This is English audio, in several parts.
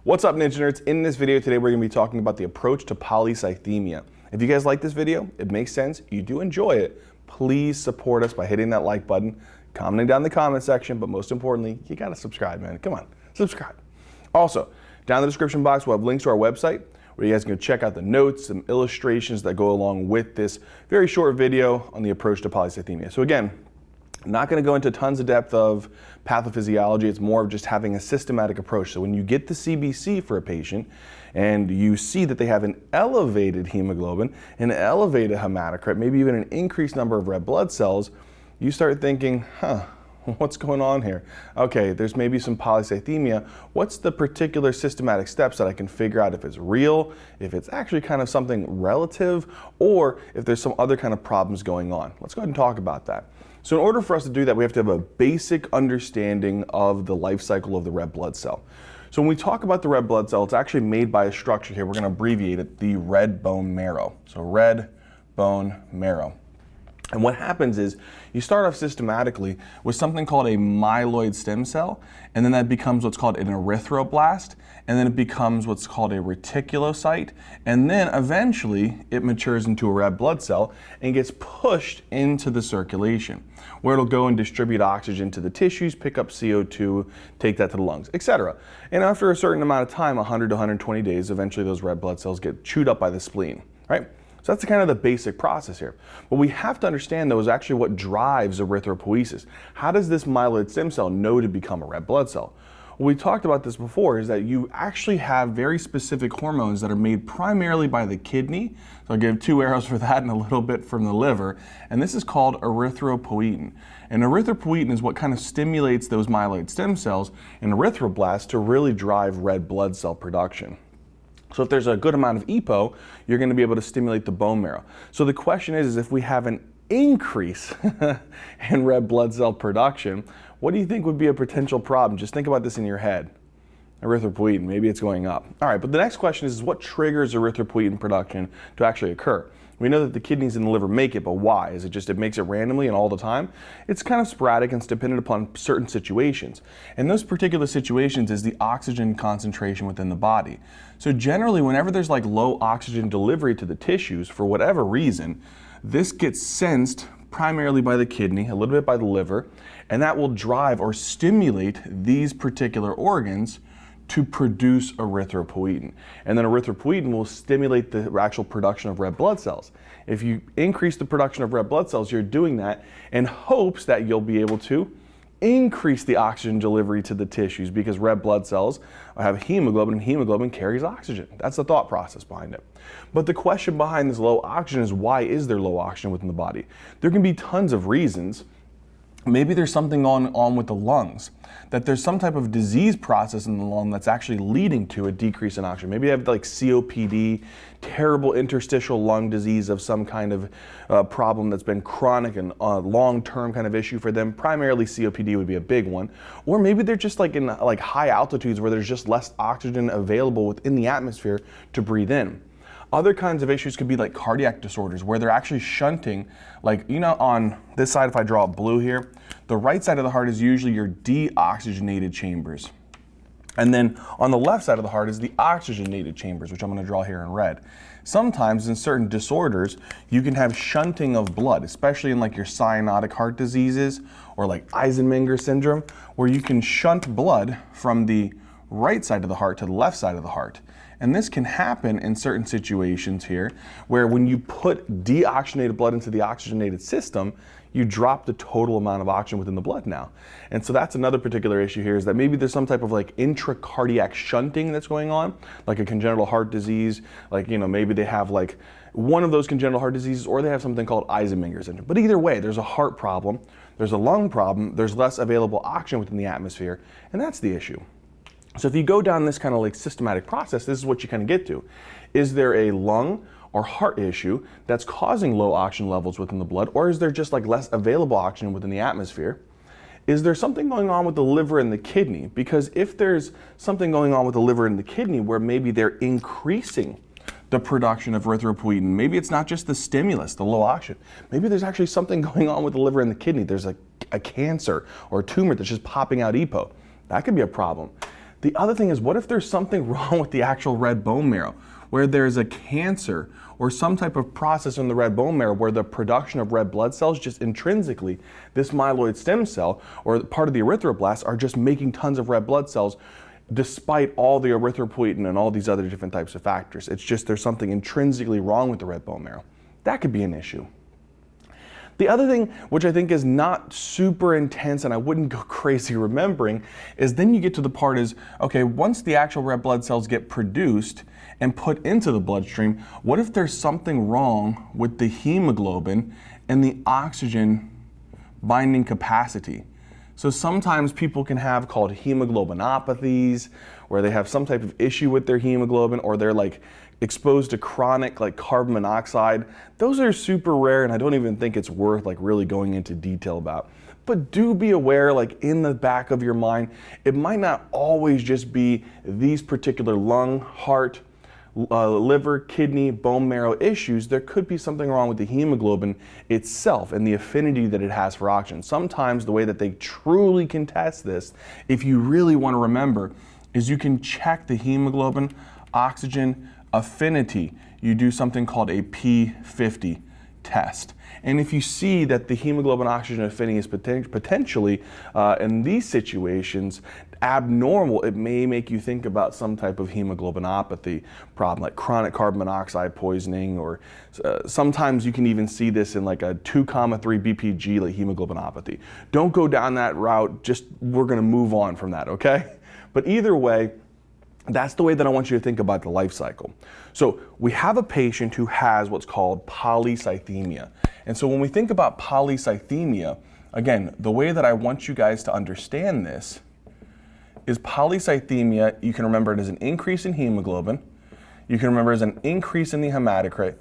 What's up, Ninja Nerds? In this video today, we're going to be talking about the approach to polycythemia. If you guys like this video, it makes sense, you do enjoy it, please support us by hitting that like button, commenting down in the comment section, but most importantly, you got to subscribe, man. Come on, subscribe. Also, down in the description box, we'll have links to our website where you guys can go check out the notes, some illustrations that go along with this very short video on the approach to polycythemia. So again, I'm not going to go into tons of depth of pathophysiology. It's more of just having a systematic approach. So when you get the CBC for a patient and you see that they have an elevated hemoglobin, an elevated hematocrit, maybe even an increased number of red blood cells, you start thinking, what's going on here? Okay, there's maybe some polycythemia. What's the particular systematic steps that I can figure out if it's real, if it's actually kind of something relative, or if there's some other kind of problems going on? Let's go ahead and talk about that. So in order for us to do that, we have to have a basic understanding of the life cycle of the red blood cell. So when we talk about the red blood cell, it's actually made by a structure here. We're going to abbreviate it, the red bone marrow. So red bone marrow. And what happens is you start off systematically with something called a myeloid stem cell, and then that becomes what's called an erythroblast, and then it becomes what's called a reticulocyte, and then eventually it matures into a red blood cell and gets pushed into the circulation, where it'll go and distribute oxygen to the tissues, pick up CO2, take that to the lungs, etc. And after a certain amount of time, 100 to 120 days, eventually those red blood cells get chewed up by the spleen, right? So that's kind of the basic process here. What we have to understand, though, is actually what drives erythropoiesis. How does this myeloid stem cell know to become a red blood cell? Well, we talked about this before, is that you actually have very specific hormones that are made primarily by the kidney. So I'll give 2 arrows for that and a little bit from the liver. And this is called erythropoietin. And erythropoietin is what kind of stimulates those myeloid stem cells and erythroblasts to really drive red blood cell production. So if there's a good amount of EPO, you're going to be able to stimulate the bone marrow. So the question is if we have an increase in red blood cell production, what do you think would be a potential problem? Just think about this in your head. Erythropoietin, maybe it's going up. All right, but the next question is what triggers erythropoietin production to actually occur? We know that the kidneys and the liver make it, but why? Is it just it makes it randomly and all the time? It's kind of sporadic and it's dependent upon certain situations. And those particular situations is the oxygen concentration within the body. So generally, whenever there's like low oxygen delivery to the tissues, for whatever reason, this gets sensed primarily by the kidney, a little bit by the liver, and that will drive or stimulate these particular organs to produce erythropoietin. And then erythropoietin will stimulate the actual production of red blood cells. If you increase the production of red blood cells, you're doing that in hopes that you'll be able to increase the oxygen delivery to the tissues because red blood cells have hemoglobin and hemoglobin carries oxygen. That's the thought process behind it. But the question behind this low oxygen is why is there low oxygen within the body? There can be tons of reasons. Maybe there's something going on with the lungs, that there's some type of disease process in the lung that's actually leading to a decrease in oxygen. Maybe you have like COPD, terrible interstitial lung disease of some kind of problem that's been chronic and long-term kind of issue for them. Primarily COPD would be a big one. Or maybe they're just like in like high altitudes where there's just less oxygen available within the atmosphere to breathe in. Other kinds of issues could be like cardiac disorders where they're actually shunting, like, you know, on this side, if I draw it blue here, the right side of the heart is usually your deoxygenated chambers. And then on the left side of the heart is the oxygenated chambers, which I'm going to draw here in red. Sometimes in certain disorders, you can have shunting of blood, especially in like your cyanotic heart diseases or like Eisenmenger syndrome, where you can shunt blood from the right side of the heart to the left side of the heart. And this can happen in certain situations here where when you put deoxygenated blood into the oxygenated system, you drop the total amount of oxygen within the blood now. And so that's another particular issue here is that maybe there's some type of like intracardiac shunting that's going on, like a congenital heart disease, like, you know, maybe they have like one of those congenital heart diseases or they have something called Eisenmenger syndrome. But either way, there's a heart problem, there's a lung problem, there's less available oxygen within the atmosphere, and that's the issue. So if you go down this kind of like systematic process, this is what you kind of get to. Is there a lung or heart issue that's causing low oxygen levels within the blood, or is there just like less available oxygen within the atmosphere? Is there something going on with the liver and the kidney? Because if there's something going on with the liver and the kidney where maybe they're increasing the production of erythropoietin, maybe it's not just the stimulus, the low oxygen, maybe there's actually something going on with the liver and the kidney. There's a cancer or a tumor that's just popping out EPO. That could be a problem. The other thing is, what if there's something wrong with the actual red bone marrow, where there's a cancer or some type of process in the red bone marrow where the production of red blood cells just intrinsically, this myeloid stem cell or part of the erythroblasts are just making tons of red blood cells despite all the erythropoietin and all these other different types of factors. It's just there's something intrinsically wrong with the red bone marrow. That could be an issue. The other thing, which I think is not super intense and I wouldn't go crazy remembering, is then you get to the part is, okay, once the actual red blood cells get produced and put into the bloodstream, what if there's something wrong with the hemoglobin and the oxygen binding capacity? So sometimes people can have called hemoglobinopathies, where they have some type of issue with their hemoglobin, or they're like exposed to chronic like carbon monoxide. Those are super rare, and I don't even think it's worth like really going into detail about. But do be aware, like in the back of your mind, it might not always just be these particular lung, heart, liver, kidney, bone marrow issues. There could be something wrong with the hemoglobin itself and the affinity that it has for oxygen. Sometimes the way that they truly can test this, if you really want to remember, is you can check the hemoglobin oxygen affinity. You do something called a P50 test. And if you see that the hemoglobin oxygen affinity is potentially, in these situations, abnormal, it may make you think about some type of hemoglobinopathy problem, like chronic carbon monoxide poisoning, or sometimes you can even see this in like a 2,3 BPG, like hemoglobinopathy. Don't go down that route, just we're gonna move on from that, okay? But either way, that's the way that I want you to think about the life cycle. So we have a patient who has what's called polycythemia. And so when we think about polycythemia, again, the way that I want you guys to understand this is polycythemia, you can remember it as an increase in hemoglobin, you can remember it as an increase in the hematocrit,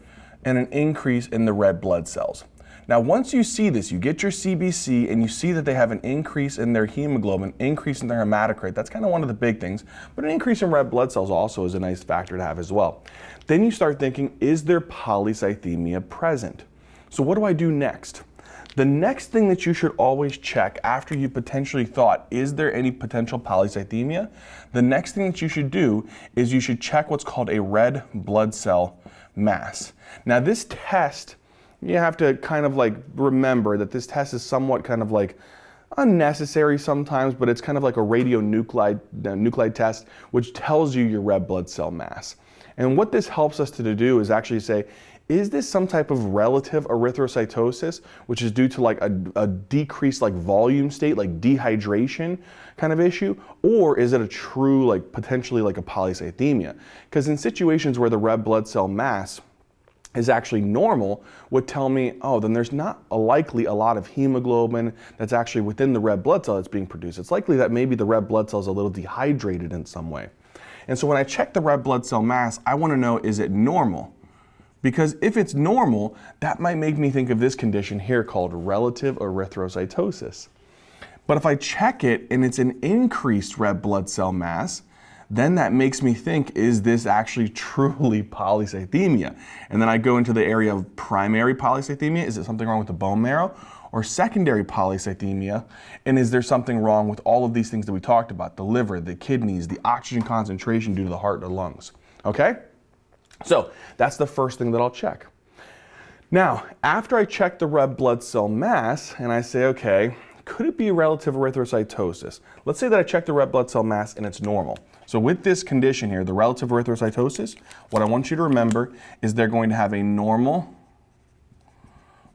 and an increase in the red blood cells. Now, once you see this, you get your CBC and you see that they have an increase in their hemoglobin, increase in their hematocrit. That's kind of one of the big things, but an increase in red blood cells also is a nice factor to have as well. Then you start thinking, is there polycythemia present? So what do I do next? The next thing that you should always check after you potentially thought, is there any potential polycythemia? The next thing that you should do is you should check what's called a red blood cell mass. Now this test, you have to kind of like remember that this test is somewhat kind of like unnecessary sometimes, but it's kind of like a radionuclide test, which tells you your red blood cell mass. And what this helps us to do is actually say, is this some type of relative erythrocytosis, which is due to like a decreased like volume state, like dehydration kind of issue? Or is it a true, like potentially like a polycythemia? Because in situations where the red blood cell mass is actually normal, would tell me, oh, then there's not likely a lot of hemoglobin that's actually within the red blood cell that's being produced. It's likely that maybe the red blood cell is a little dehydrated in some way. And so when I check the red blood cell mass, I want to know, is it normal? Because if it's normal, that might make me think of this condition here called relative erythrocytosis. But if I check it and it's an increased red blood cell mass, then that makes me think, is this actually truly polycythemia? And then I go into the area of primary polycythemia. Is it something wrong with the bone marrow? Or secondary polycythemia? And is there something wrong with all of these things that we talked about? The liver, the kidneys, the oxygen concentration due to the heart or lungs, okay? So that's the first thing that I'll check. Now, after I check the red blood cell mass and I say, okay, could it be relative erythrocytosis? Let's say that I check the red blood cell mass and it's normal. So with this condition here, the relative erythrocytosis, what I want you to remember is they're going to have a normal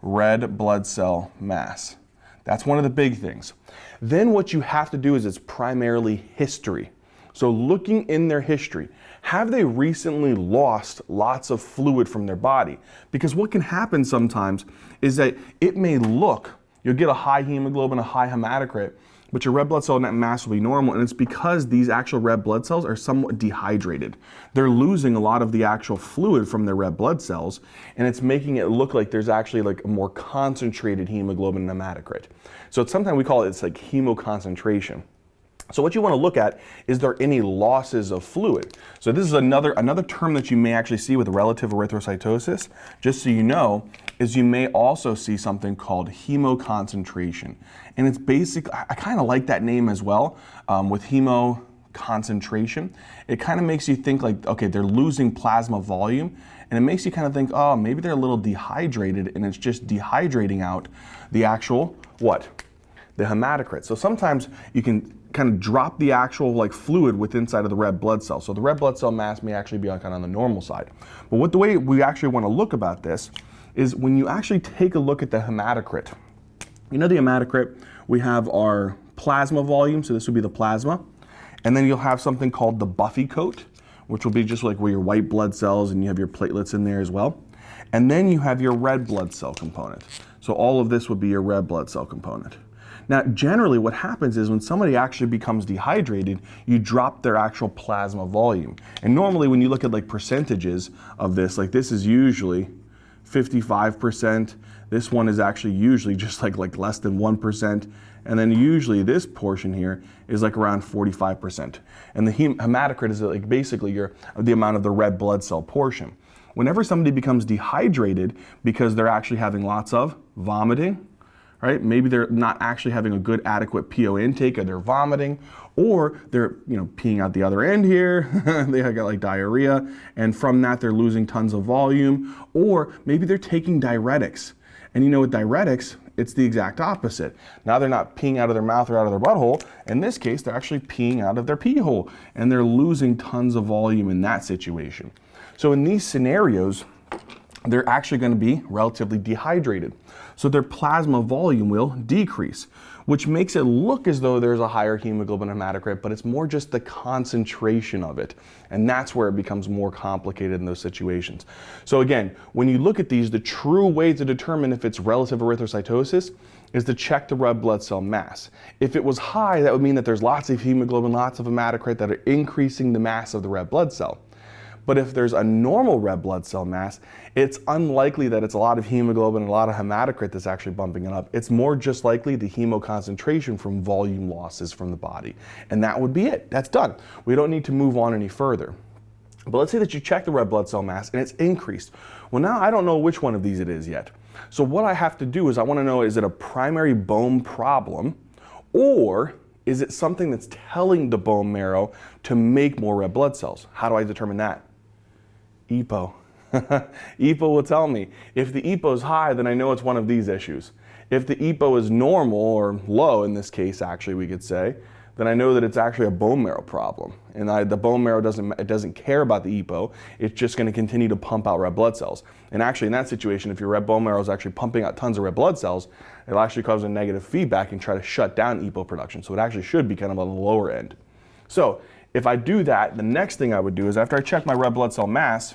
red blood cell mass. That's one of the big things. Then what you have to do is it's primarily history. So looking in their history, have they recently lost lots of fluid from their body? Because what can happen sometimes is that it may look, you'll get a high hemoglobin, a high hematocrit, but your red blood cell net mass will be normal, and it's because these actual red blood cells are somewhat dehydrated. They're losing a lot of the actual fluid from their red blood cells, and it's making it look like there's actually like a more concentrated hemoglobin and hematocrit. So it's sometimes we call it's like hemoconcentration. So what you want to look at, is there any losses of fluid? So this is another term that you may actually see with relative erythrocytosis, just so you know, is you may also see something called hemoconcentration. And it's basic, I kind of like that name as well, with hemoconcentration concentration, it kind of makes you think like, okay, they're losing plasma volume, and it makes you kind of think, oh, maybe they're a little dehydrated, and it's just dehydrating out the actual, what? The hematocrit. So sometimes you can kind of drop the actual like fluid within inside of the red blood cell. So the red blood cell mass may actually be kind of on the normal side. But the way we actually want to look about this is when you actually take a look at the hematocrit. You know the hematocrit, we have our plasma volume, so this would be the plasma. And then you'll have something called the buffy coat, which will be just like where your white blood cells and you have your platelets in there as well. And then you have your red blood cell component. So all of this would be your red blood cell component. Now, generally what happens is when somebody actually becomes dehydrated, you drop their actual plasma volume. And normally when you look at like percentages of this, like this is usually 55%. This one is actually usually just like less than 1%. And then usually this portion here is like around 45%. And the hematocrit is like basically the amount of the red blood cell portion. Whenever somebody becomes dehydrated because they're actually having lots of vomiting, right? Maybe they're not actually having a good adequate PO intake, or they're vomiting, or they're peeing out the other end here. They got like diarrhea, and from that they're losing tons of volume, or maybe they're taking diuretics. And with diuretics, it's the exact opposite. Now they're not peeing out of their mouth or out of their butthole. In this case, they're actually peeing out of their pee hole, and they're losing tons of volume in that situation. So in these scenarios, they're actually going to be relatively dehydrated. So their plasma volume will decrease, which makes it look as though there's a higher hemoglobin hematocrit, but it's more just the concentration of it. And that's where it becomes more complicated in those situations. So again, when you look at these, the true way to determine if it's relative erythrocytosis is to check the red blood cell mass. If it was high, that would mean that there's lots of hemoglobin, lots of hematocrit that are increasing the mass of the red blood cell. But if there's a normal red blood cell mass, it's unlikely that it's a lot of hemoglobin and a lot of hematocrit that's actually bumping it up. It's more just likely the hemoconcentration from volume losses from the body. And that would be it. That's done. We don't need to move on any further. But let's say that you check the red blood cell mass and it's increased. Well, now I don't know which one of these it is yet. So what I have to do is I want to know, is it a primary bone problem, or is it something that's telling the bone marrow to make more red blood cells? How do I determine that? EPO. EPO will tell me. If the EPO is high, then I know it's one of these issues. If the EPO is normal, or low in this case actually we could say, then I know that it's actually a bone marrow problem. And the bone marrow doesn't care about the EPO, it's just going to continue to pump out red blood cells. And actually in that situation, if your red bone marrow is actually pumping out tons of red blood cells, it'll actually cause a negative feedback and try to shut down EPO production. So it actually should be kind of on the lower end. So if I do that, the next thing I would do is after I check my red blood cell mass,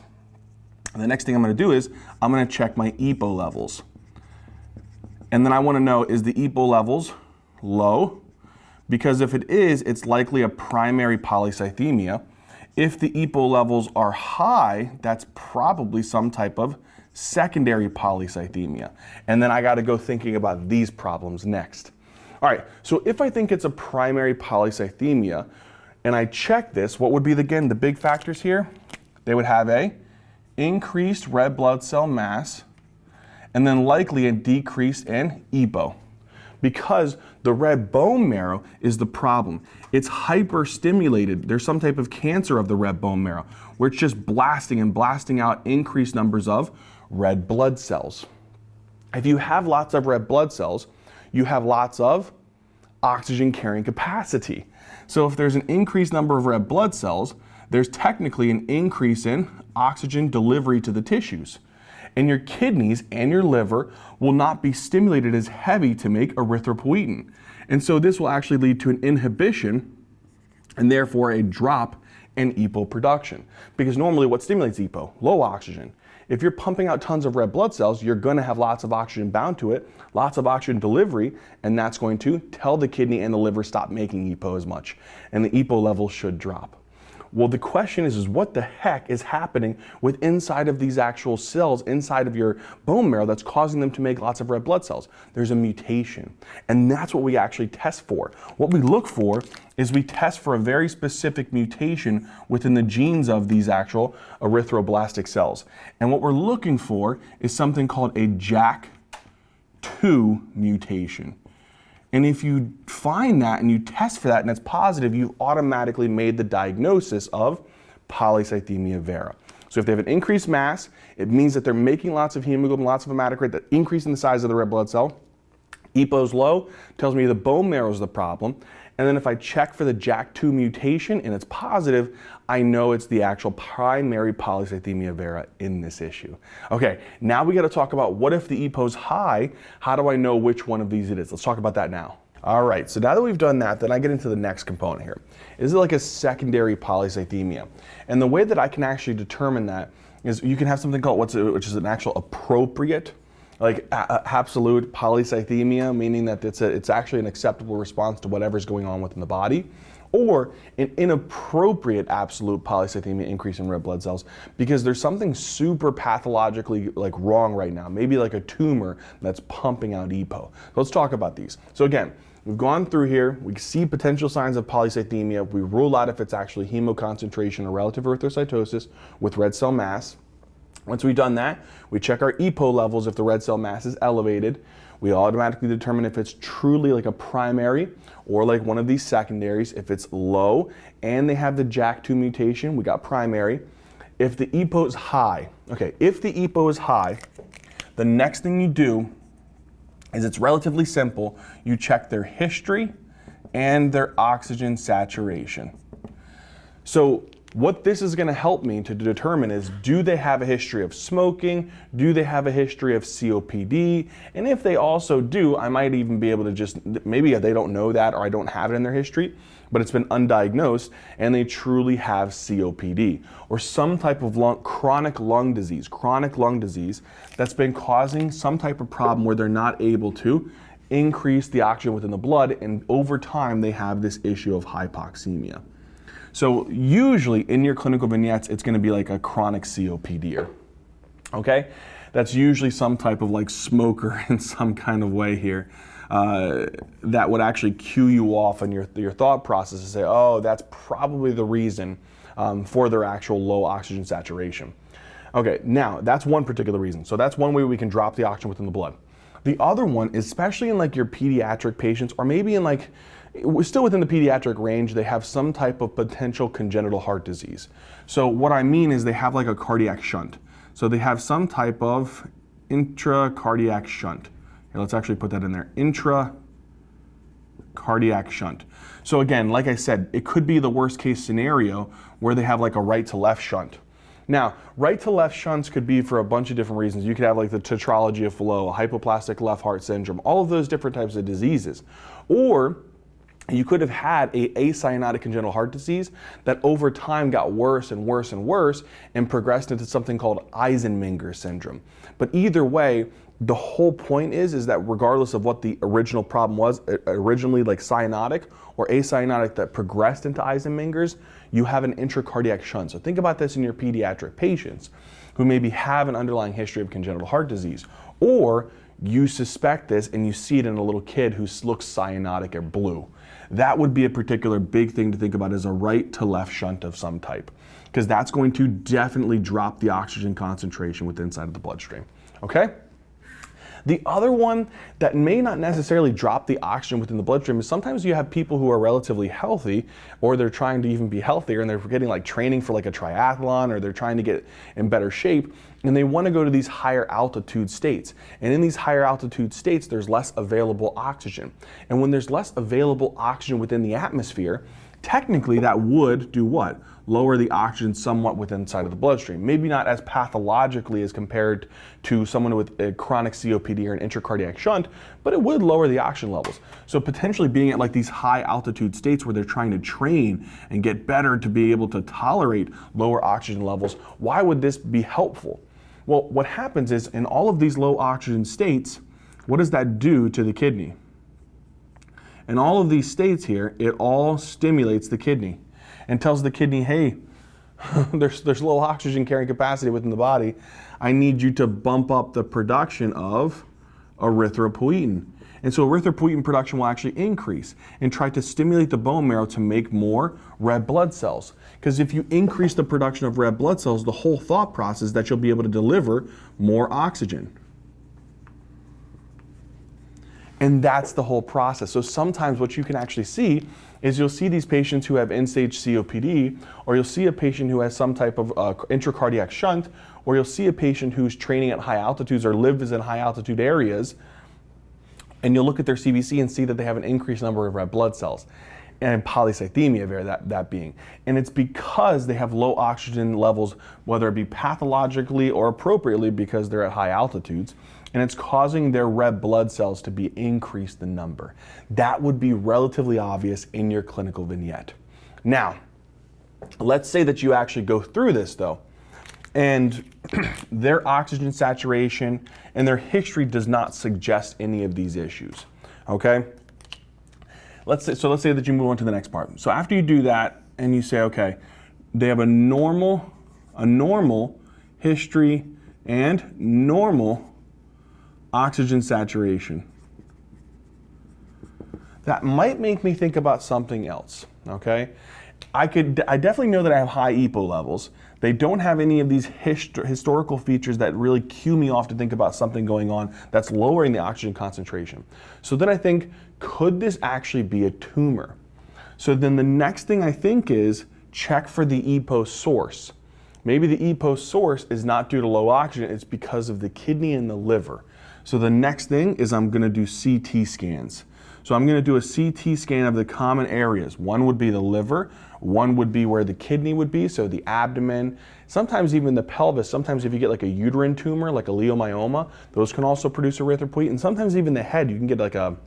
the next thing I'm going to do is I'm going to check my EPO levels. And then I want to know, is the EPO levels low? Because if it is, it's likely a primary polycythemia. If the EPO levels are high, that's probably some type of secondary polycythemia. And then I got to go thinking about these problems next. All right, so if I think it's a primary polycythemia, and I check this, what would be, again, the big factors here? They would have a increased red blood cell mass, and then likely a decrease in EPO. Because the red bone marrow is the problem. It's hyperstimulated. There's some type of cancer of the red bone marrow, where it's just blasting and blasting out increased numbers of red blood cells. If you have lots of red blood cells, you have lots of oxygen carrying capacity. So if there's an increased number of red blood cells, there's technically an increase in oxygen delivery to the tissues. And your kidneys and your liver will not be stimulated as heavy to make erythropoietin. And so this will actually lead to an inhibition and therefore a drop in EPO production. Because normally what stimulates EPO? Low oxygen. If you're pumping out tons of red blood cells, you're going to have lots of oxygen bound to it, lots of oxygen delivery, and that's going to tell the kidney and the liver stop making EPO as much. And the EPO level should drop. Well, the question is what the heck is happening with inside of these actual cells inside of your bone marrow that's causing them to make lots of red blood cells? There's a mutation. And that's what we actually test for. What we look for is we test for a very specific mutation within the genes of these actual erythroblastic cells. And what we're looking for is something called a JAK2 mutation. And if you find that and you test for that and it's positive, you've automatically made the diagnosis of Polycythemia vera. So if they have an increased mass, it means that they're making lots of hemoglobin, lots of hematocrit, that increasing the size of the red blood cell. EPO's low, tells me the bone marrow is the problem. And then if I check for the JAK2 mutation and it's positive, I know it's the actual primary polycythemia vera in this issue. Okay, now we got to talk about what if the EPO's high? How do I know which one of these it is? Let's talk about that now. All right, so now that we've done that, then I get into the next component here. Is it like a secondary polycythemia? And the way that I can actually determine that is you can have something called which is an actual appropriate, like absolute polycythemia, meaning that it's actually an acceptable response to whatever's going on within the body, or an inappropriate absolute polycythemia increase in red blood cells because there's something super pathologically like wrong right now, maybe like a tumor that's pumping out EPO. So let's talk about these. So again, we've gone through here, we see potential signs of polycythemia, we rule out if it's actually hemoconcentration or relative erythrocytosis with red cell mass. Once we've done that, we check our EPO levels if the red cell mass is elevated. We automatically determine if it's truly like a primary or like one of these secondaries. If it's low and they have the JAK2 mutation, we got primary. If the EPO is high, okay, if the EPO is high, the next thing you do is it's relatively simple. You check their history and their oxygen saturation. So what this is going to help me to determine is, do they have a history of smoking? Do they have a history of COPD? And if they also do, I might even be able to just, maybe they don't know that or I don't have it in their history, but it's been undiagnosed and they truly have COPD or some type of chronic lung disease that's been causing some type of problem where they're not able to increase the oxygen within the blood, and over time they have this issue of hypoxemia. So usually in your clinical vignettes, it's going to be like a chronic COPD, okay? That's usually some type of like smoker in some kind of way here that would actually cue you off on your thought process to say, oh, that's probably the reason for their actual low oxygen saturation. Okay, now that's one particular reason. So that's one way we can drop the oxygen within the blood. The other one, especially in like your pediatric patients, or maybe in like, still within the pediatric range, they have some type of potential congenital heart disease. So what I mean is they have like a cardiac shunt. So they have some type of intracardiac shunt. Here, let's actually put that in there. Intracardiac shunt. So again, like I said, it could be the worst case scenario where they have like a right to left shunt. Now, right to left shunts could be for a bunch of different reasons. You could have like the tetralogy of Fallot, hypoplastic left heart syndrome, all of those different types of diseases. Or you could have had a acyanotic congenital heart disease that over time got worse and worse and worse and progressed into something called Eisenmenger syndrome. But either way, the whole point is that regardless of what the original problem was, originally like cyanotic or acyanotic that progressed into Eisenmenger's, you have an intracardiac shunt. So think about this in your pediatric patients who maybe have an underlying history of congenital heart disease, or you suspect this and you see it in a little kid who looks cyanotic or blue. That would be a particular big thing to think about, as a right to left shunt of some type, because that's going to definitely drop the oxygen concentration within inside of the bloodstream, okay? The other one that may not necessarily drop the oxygen within the bloodstream is sometimes you have people who are relatively healthy, or they're trying to even be healthier and they're getting like training for like a triathlon, or they're trying to get in better shape, and they want to go to these higher altitude states. And in these higher altitude states, there's less available oxygen. And when there's less available oxygen within the atmosphere, technically that would do what? Lower the oxygen somewhat within inside of the bloodstream. Maybe not as pathologically as compared to someone with a chronic COPD or an intracardiac shunt, but it would lower the oxygen levels. So potentially being at like these high altitude states where they're trying to train and get better to be able to tolerate lower oxygen levels, why would this be helpful? Well, what happens is in all of these low oxygen states, what does that do to the kidney? In all of these states here, it all stimulates the kidney and tells the kidney, hey, there's low oxygen carrying capacity within the body. I need you to bump up the production of erythropoietin. And so erythropoietin production will actually increase and try to stimulate the bone marrow to make more red blood cells. Because if you increase the production of red blood cells, the whole thought process is that you'll be able to deliver more oxygen. And that's the whole process. So sometimes what you can actually see is you'll see these patients who have end-stage COPD, or you'll see a patient who has some type of intracardiac shunt, or you'll see a patient who's training at high altitudes or lives in high altitude areas, and you'll look at their CBC and see that they have an increased number of red blood cells, and polycythemia vera, that being. And it's because they have low oxygen levels, whether it be pathologically or appropriately because they're at high altitudes, and it's causing their red blood cells to be increased in number. That would be relatively obvious in your clinical vignette. Now, let's say that you actually go through this though, and their oxygen saturation and their history does not suggest any of these issues, okay? Let's say that you move on to the next part. So after you do that and you say, okay, they have a normal history and normal oxygen saturation. That might make me think about something else, okay? I definitely know that I have high EPO levels. They don't have any of these historical features that really cue me off to think about something going on that's lowering the oxygen concentration. So then I think, could this actually be a tumor? So then the next thing I think is check for the EPO source. Maybe the EPO source is not due to low oxygen, it's because of the kidney and the liver. So the next thing is I'm gonna do CT scans. So I'm gonna do a CT scan of the common areas. One would be the liver, one would be where the kidney would be, so the abdomen, sometimes even the pelvis. Sometimes if you get like a uterine tumor, like a leiomyoma, those can also produce erythropoietin. Sometimes even the head, you can get like a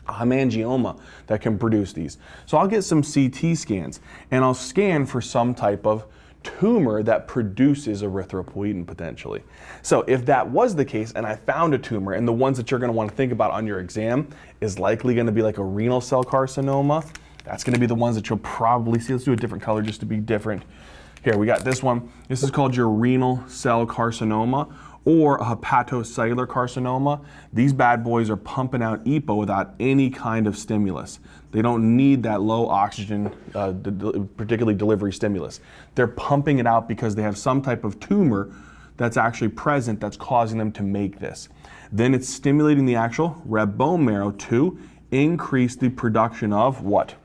hemangioma that can produce these. So I'll get some CT scans and I'll scan for some type of tumor that produces erythropoietin potentially. So if that was the case and I found a tumor, and the ones that you're going to want to think about on your exam is likely going to be like a renal cell carcinoma, that's going to be the ones that you'll probably see. Let's do a different color just to be different. Here, we got this one. This is called your renal cell carcinoma or a hepatocellular carcinoma. These bad boys are pumping out EPO without any kind of stimulus. They don't need that low oxygen, particularly delivery stimulus. They're pumping it out because they have some type of tumor that's actually present that's causing them to make this. Then it's stimulating the actual red bone marrow to increase the production of what?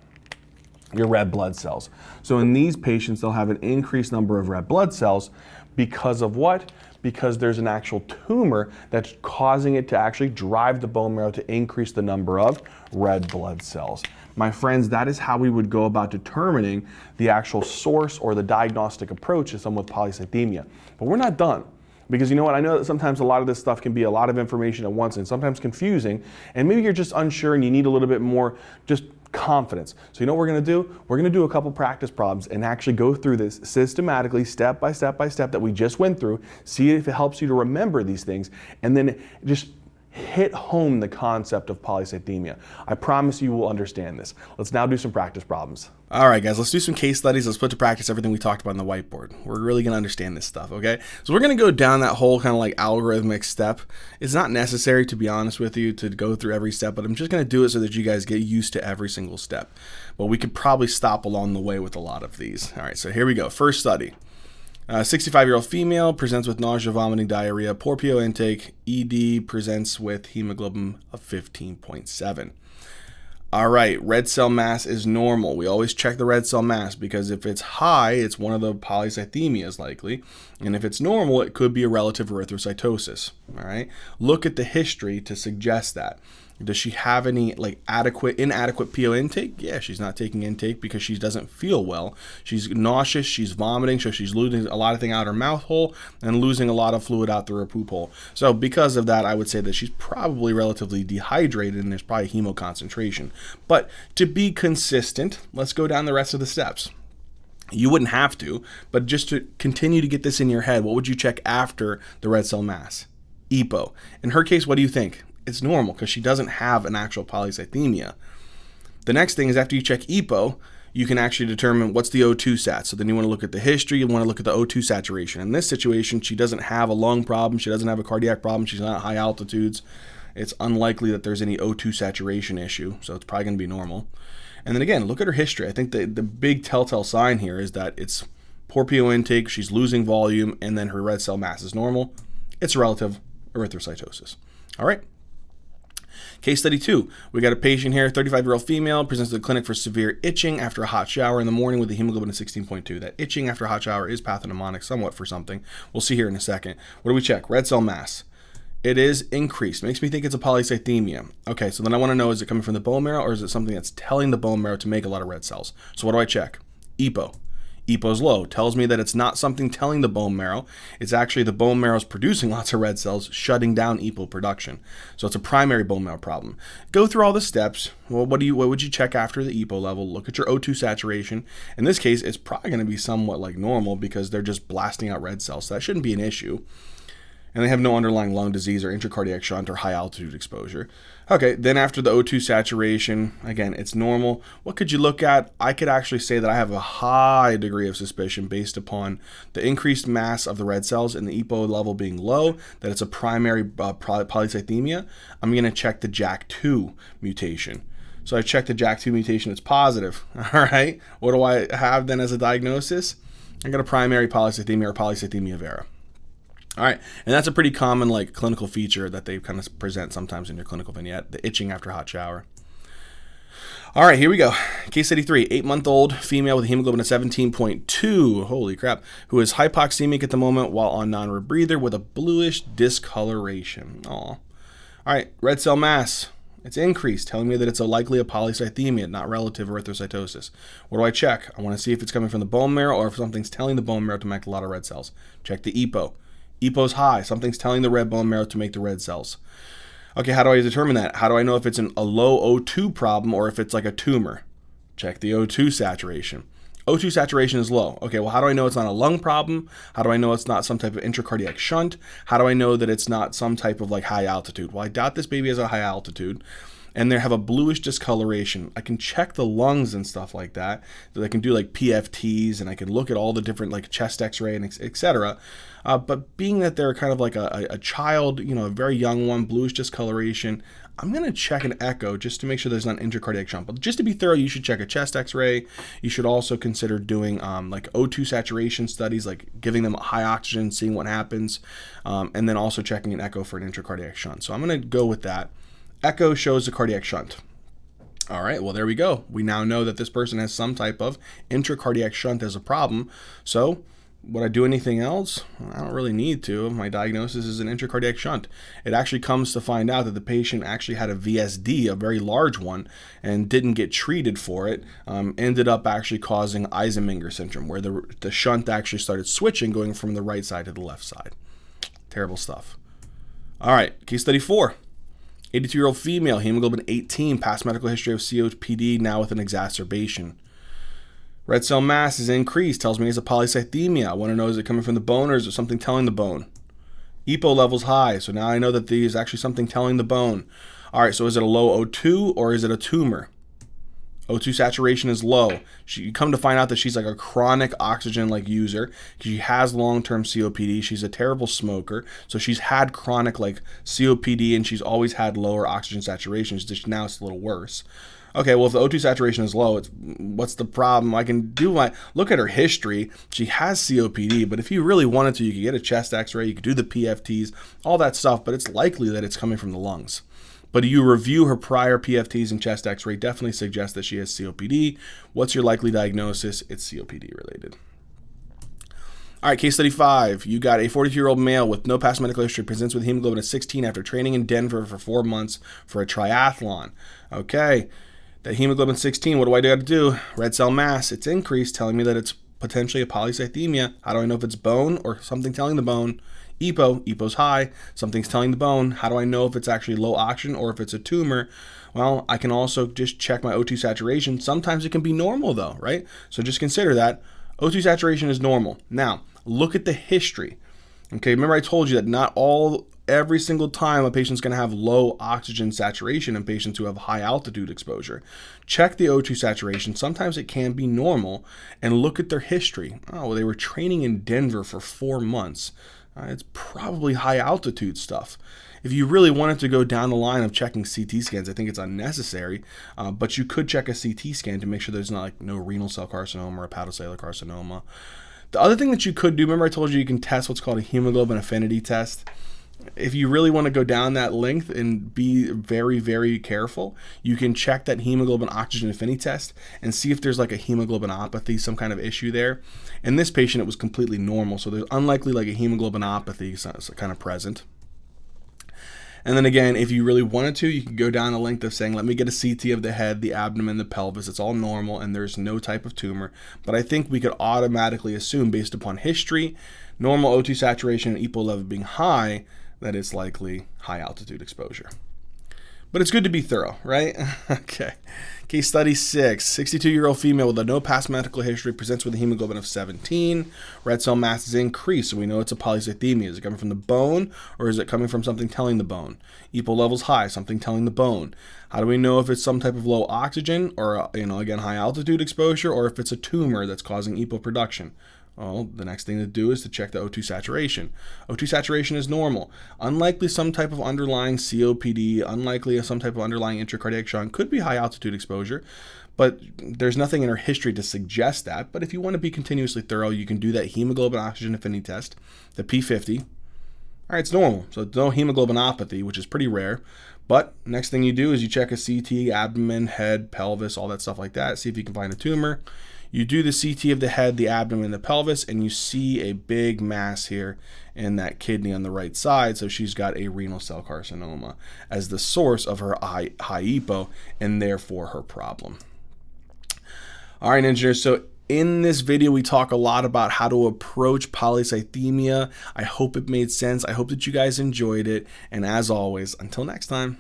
Your red blood cells. So in these patients, they'll have an increased number of red blood cells because of what? Because there's an actual tumor that's causing it to actually drive the bone marrow to increase the number of red blood cells. My friends, that is how we would go about determining the actual source or the diagnostic approach to someone with polycythemia. But we're not done. Because you know what, I know that sometimes a lot of this stuff can be a lot of information at once and sometimes confusing, and maybe you're just unsure and you need a little bit more just confidence. So you know what we're gonna do? We're gonna do a couple practice problems and actually go through this systematically, step by step by step that we just went through, see if it helps you to remember these things, and then just hit home the concept of polycythemia. I promise you will understand this. Let's now do some practice problems. All right, guys, let's do some case studies. Let's put to practice everything we talked about on the whiteboard. We're really gonna understand this stuff, okay? So we're gonna go down that whole kind of like algorithmic step. It's not necessary, to be honest with you, to go through every step, but I'm just gonna do it so that you guys get used to every single step. But we could probably stop along the way with a lot of these. All right, so here we go. First study. 65-year-old female presents with nausea, vomiting, diarrhea, poor PO intake. ED presents with hemoglobin of 15.7. All right, red cell mass is normal. We always check the red cell mass because if it's high, it's one of the polycythemias likely. And if it's normal, it could be a relative erythrocytosis. All right, look at the history to suggest that. Does she have any like inadequate PO intake? Yeah, she's not taking intake because she doesn't feel well. She's nauseous, she's vomiting, so she's losing a lot of things out her mouth hole and losing a lot of fluid out through her poop hole. So because of that, I would say that she's probably relatively dehydrated and there's probably hemoconcentration. But to be consistent, let's go down the rest of the steps. You wouldn't have to, but just to continue to get this in your head, what would you check after the red cell mass? EPO. In her case, what do you think? It's normal because she doesn't have an actual polycythemia. The next thing is after you check EPO, you can actually determine what's the O2 sat. So then you want to look at the history, you want to look at the O2 saturation. In this situation, she doesn't have a lung problem, she doesn't have a cardiac problem, she's not at high altitudes. It's unlikely that there's any O2 saturation issue, so it's probably going to be normal. And then again, look at her history. I think the big telltale sign here is that it's poor PO intake, she's losing volume, and then her red cell mass is normal. It's relative erythrocytosis. All right. Case study 2, we got a patient here, 35-year-old female, presents to the clinic for severe itching after a hot shower in the morning with a hemoglobin of 16.2. That itching after a hot shower is pathognomonic somewhat for something. We'll see here in a second. What do we check? Red cell mass. It is increased. Makes me think it's a polycythemia. Okay, so then I want to know, is it coming from the bone marrow or is it something that's telling the bone marrow to make a lot of red cells? So what do I check? EPO. EPO's low. Tells me that it's not something telling the bone marrow. It's actually the bone marrow's producing lots of red cells, shutting down EPO production. So it's a primary bone marrow problem. Go through all the steps. Well, what would you check after the EPO level? Look at your O2 saturation. In this case, it's probably going to be somewhat like normal because they're just blasting out red cells. So that shouldn't be an issue. And they have no underlying lung disease or intracardiac shunt or high altitude exposure. Okay, then after the O2 saturation, again, it's normal. What could you look at? I could actually say that I have a high degree of suspicion based upon the increased mass of the red cells and the EPO level being low, that it's a primary polycythemia. I'm going to check the JAK2 mutation. So I checked the JAK2 mutation, it's positive. All right, what do I have then as a diagnosis? I got a primary polycythemia or Polycythemia Vera. All right, and that's a pretty common clinical feature that they kind of present sometimes in your clinical vignette, the itching after a hot shower. All right, here we go. Case study 3, 8-month-old female with a hemoglobin of 17.2, holy crap, who is hypoxemic at the moment while on non-rebreather with a bluish discoloration. Aw. All right, red cell mass. It's increased, telling me that it's likely a polycythemia, not relative erythrocytosis. What do I check? I want to see if it's coming from the bone marrow or if something's telling the bone marrow to make a lot of red cells. Check the EPO. EPO's high. Something's telling the red bone marrow to make the red cells. Okay, how do I determine that? How do I know if it's a low O2 problem or if it's like a tumor? Check the O2 saturation. O2 saturation is low. Okay, well, how do I know it's not a lung problem? How do I know it's not some type of intracardiac shunt? How do I know that it's not some type of high altitude? Well, I doubt this baby has a high altitude. And they have a bluish discoloration. I can check the lungs and stuff like that. So I can do PFTs and I can look at all the different chest x-ray and etc. But being that they're kind of a child, a very young one, bluish discoloration, I'm going to check an echo just to make sure there's not an intracardiac shunt. But just to be thorough, you should check a chest x-ray. You should also consider doing O2 saturation studies, giving them high oxygen, seeing what happens, and then also checking an echo for an intracardiac shunt. So I'm going to go with that. Echo shows a cardiac shunt. All right, well, there we go. We now know that this person has some type of intracardiac shunt as a problem. So would I do anything else? I don't really need to. My diagnosis is an intracardiac shunt. It actually comes to find out that the patient actually had a VSD, a very large one, and didn't get treated for it. Ended up actually causing Eisenmenger syndrome, where the shunt actually started switching, going from the right side to the left side. Terrible stuff. All right, case study 4. 82-year-old female, hemoglobin 18, past medical history of COPD, now with an exacerbation. Red cell mass is increased, tells me it's a polycythemia. I want to know, is it coming from the bone or is it something telling the bone? EPO level's high, so now I know that there's actually something telling the bone. All right, so is it a low O2 or is it a tumor? O2 saturation is low. You come to find out that she's a chronic oxygen user. She has long-term COPD. She's a terrible smoker. So she's had chronic COPD and she's always had lower oxygen saturation. Just now it's a little worse. Okay, well, if the O2 saturation is low, what's the problem? I can look at her history. She has COPD, but if you really wanted to, you could get a chest x-ray, you could do the PFTs, all that stuff, but it's likely that it's coming from the lungs. But you review her prior PFTs and chest x-ray, definitely suggests that she has COPD. What's your likely diagnosis? It's COPD related. All right, case study 5. You got a 42-year-old male with no past medical history, presents with hemoglobin of 16 after training in Denver for 4 months for a triathlon. Okay, that hemoglobin 16, what do I got to do? Red cell mass, it's increased, telling me that it's potentially a polycythemia. How do I know if it's bone or something telling the bone? EPO's high, something's telling the bone. How do I know if it's actually low oxygen or if it's a tumor? Well, I can also just check my O2 saturation. Sometimes it can be normal though, right? So just consider that. O2 saturation is normal. Now, look at the history. Okay, remember I told you that every single time a patient's going to have low oxygen saturation in patients who have high altitude exposure. Check the O2 saturation. Sometimes it can be normal, and look at their history. Oh, well, they were training in Denver for 4 months. It's probably high altitude stuff. If you really wanted to go down the line of checking CT scans, I think it's unnecessary, but you could check a CT scan to make sure there's not no renal cell carcinoma or hepatocellular carcinoma. The other thing that you could do, remember I told you can test what's called a hemoglobin affinity test. If you really want to go down that length and be very, very careful, you can check that hemoglobin oxygen affinity test and see if there's like a hemoglobinopathy, some kind of issue there. In this patient, it was completely normal, so there's unlikely like a hemoglobinopathy kind of present. And then again, if you really wanted to, you could go down the length of saying, let me get a CT of the head, the abdomen, the pelvis. It's all normal and there's no type of tumor. But I think we could automatically assume, based upon history, normal O2 saturation and EPO level being high, that it's likely high altitude exposure. But it's good to be thorough, right? Okay. Case study 6, 62-year-old female with no past medical history presents with a hemoglobin of 17. Red cell mass is increased, so we know it's a polycythemia. Is it coming from the bone, or is it coming from something telling the bone? EPO levels high, something telling the bone. How do we know if it's some type of low oxygen, or again, high altitude exposure, or if it's a tumor that's causing EPO production? Well, the next thing to do is to check the O2 saturation. O2 saturation is normal. Unlikely some type of underlying COPD, unlikely some type of underlying intracardiac shunt, could be high altitude exposure, but there's nothing in her history to suggest that. But if you want to be continuously thorough, you can do that hemoglobin oxygen affinity test, the P50. All right, it's normal, so no hemoglobinopathy, which is pretty rare. But next thing you do is you check a CT, abdomen, head, pelvis, all that stuff like that, see if you can find a tumor. You do the CT of the head, the abdomen, the pelvis, and you see a big mass here in that kidney on the right side. So she's got a renal cell carcinoma as the source of her high EPO and therefore her problem. All right, engineers. So in this video, we talk a lot about how to approach polycythemia. I hope it made sense. I hope that you guys enjoyed it. And as always, until next time.